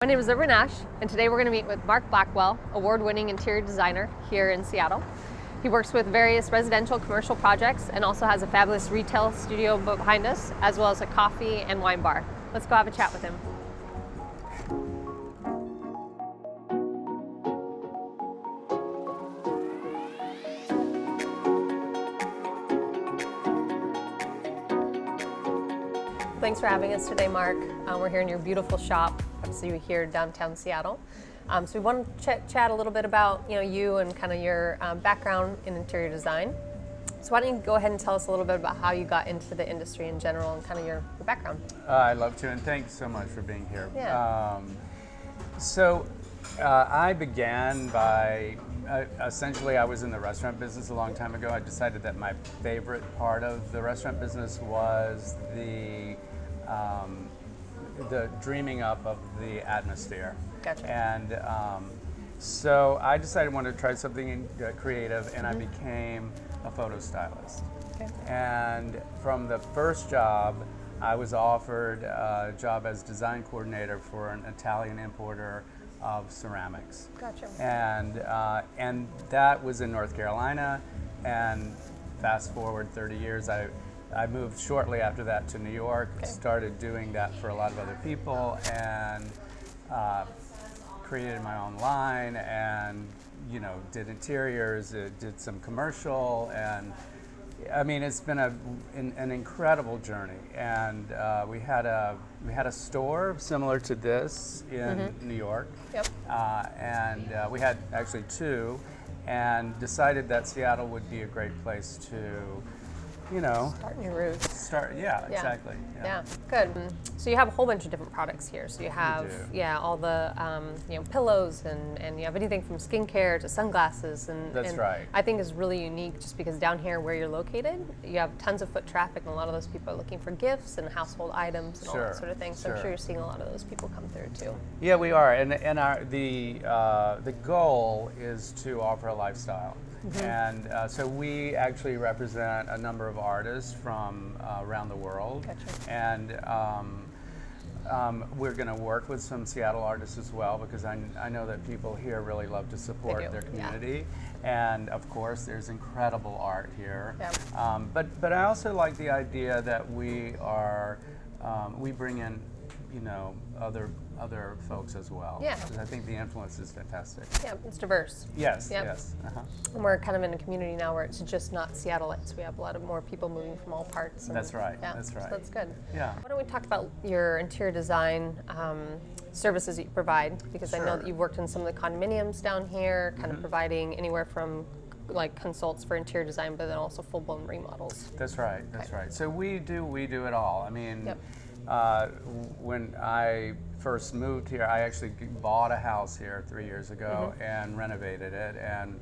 My name is UrbanAsh, and today we're going to meet with Marc Blackwell, award-winning interior designer here in Seattle. He works with various residential commercial projects and also has a fabulous retail studio behind us, as well as a coffee and wine bar. Let's go have a chat with him. Thanks for having us today, Marc. We're here in your beautiful shop. Obviously, we're here downtown Seattle. So we want to chat a little bit about you and kind of your background in interior design. So why don't you go ahead and tell us a little bit about how you got into the industry in general and kind of your background. I'd love to, and thanks so much for being here. Yeah. I began by, essentially I was in the restaurant business a long time ago. I decided that my favorite part of the restaurant business was the dreaming up of the atmosphere. Gotcha. And so I decided I wanted to try something creative, and I became a photo stylist. Okay. And from the first job, I was offered a job as design coordinator for an Italian importer of ceramics. Gotcha. And that was in North Carolina, and fast forward 30 years, I moved shortly after that to New York, started doing that for a lot of other people, and created my own line, and did interiors, did some commercial, and I mean it's been an incredible journey. And we had a store similar to this in New York. Yep. And we had actually two, and decided that Seattle would be a great place to Starting your roots. Yeah, exactly. Yeah, good. So you have a whole bunch of different products here. So you have, all the, pillows, and you have anything from skincare to sunglasses. That's right. I think is really unique just because down here where you're located, you have tons of foot traffic, and a lot of those people are looking for gifts and household items and all that sort of thing. So I'm sure you're seeing a lot of those people come through too. Yeah, we are, and the goal is to offer a lifestyle. And so we actually represent a number of artists from around the world. Gotcha. And we're going to work with some Seattle artists as well, because I know that people here really love to support their community. Yeah. And of course, there's incredible art here. Yeah. But I also like the idea that we bring in other folks as well. Yeah. Because I think the influence is fantastic. Yeah, it's diverse. Yes, yep. Yes. And we're kind of in a community now where it's just not Seattleites. We have a lot of more people moving from all parts. That's right. Yeah, that's right. So that's good. Yeah. Why don't we talk about your interior design services that you provide? Because I know that you've worked in some of the condominiums down here, kind of providing anywhere from like consults for interior design, but then also full-blown remodels. That's right. That's right. So we do it all. I mean. Yep. When I first moved here, I actually bought a house here 3 years ago and renovated it, and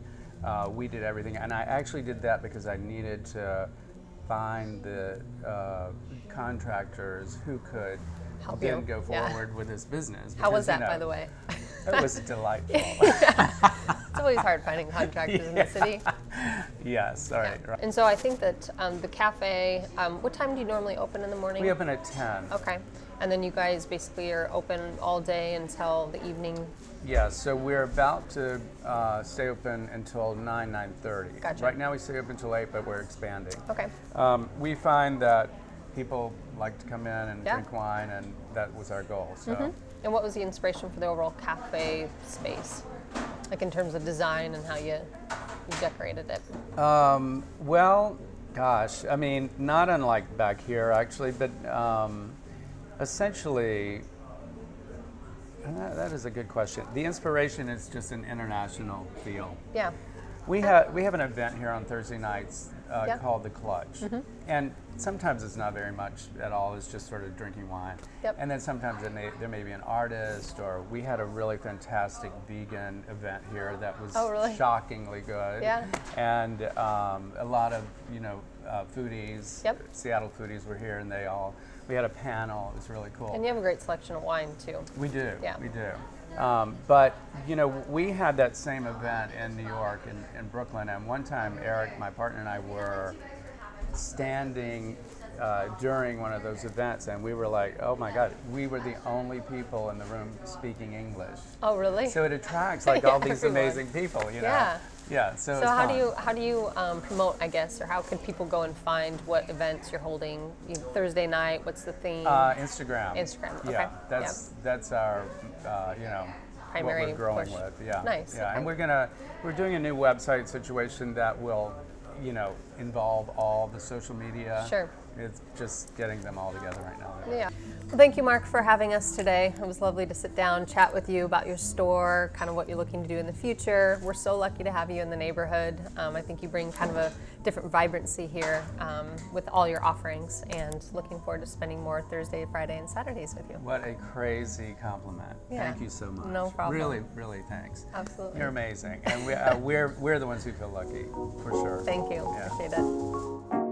we did everything. And I actually did that because I needed to find the contractors who could then go forward with this business. How was that, by the way? It was delightful. It's always hard finding contractors in the city. Yes, all right. And so I think that the cafe, what time do you normally open in the morning? We open at 10. Okay. And then you guys basically are open all day until the evening? Yeah, so we're about to stay open until 9:30. Gotcha. Right now we stay open until 8, but we're expanding. Okay. We find that people like to come in and drink wine, and that was our goal. So. And what was the inspiration for the overall cafe space? Like in terms of design and how you decorated it? Well, gosh, I mean, not unlike back here actually, but essentially, that is a good question. The inspiration is just an international feel. Yeah. We have an event here on Thursday nights called The Clutch. And sometimes it's not very much at all, it's just sort of drinking wine. Yep. And then sometimes there may be an artist, or we had a really fantastic vegan event here that was shockingly good. Yeah. And a lot of, foodies, Yep. Seattle foodies were here, and we had a panel, it was really cool. And you have a great selection of wine too. We do, yeah. We do. But we had that same event in New York, in Brooklyn, and one time Eric, my partner, and I were standing during one of those events, and we were like, oh my God, we were the only people in the room speaking English. Oh, really? So it attracts like all these everyone. amazing people, you know? Yeah. Yeah, so So it's how fun. do you promote, I guess, or how can people go and find what events you're holding? Thursday night, what's the theme? Instagram. Instagram, okay. Yeah, that's our, Primary what we're growing push. with. Yeah. Nice, Yeah, okay. and we're doing a new website situation that will, involve all the social media. Sure. It's just getting them all together right now. Yeah. Well, thank you, Marc, for having us today. It was lovely to sit down, chat with you about your store, kind of what you're looking to do in the future. We're so lucky to have you in the neighborhood. I think you bring kind of a different vibrancy here with all your offerings, and looking forward to spending more Thursday, Friday, and Saturdays with you. What a crazy compliment. Yeah. Thank you so much. No problem. Really, really thanks. Absolutely. You're amazing. And we're the ones who feel lucky, for sure. Thank you. Yeah. Appreciate it.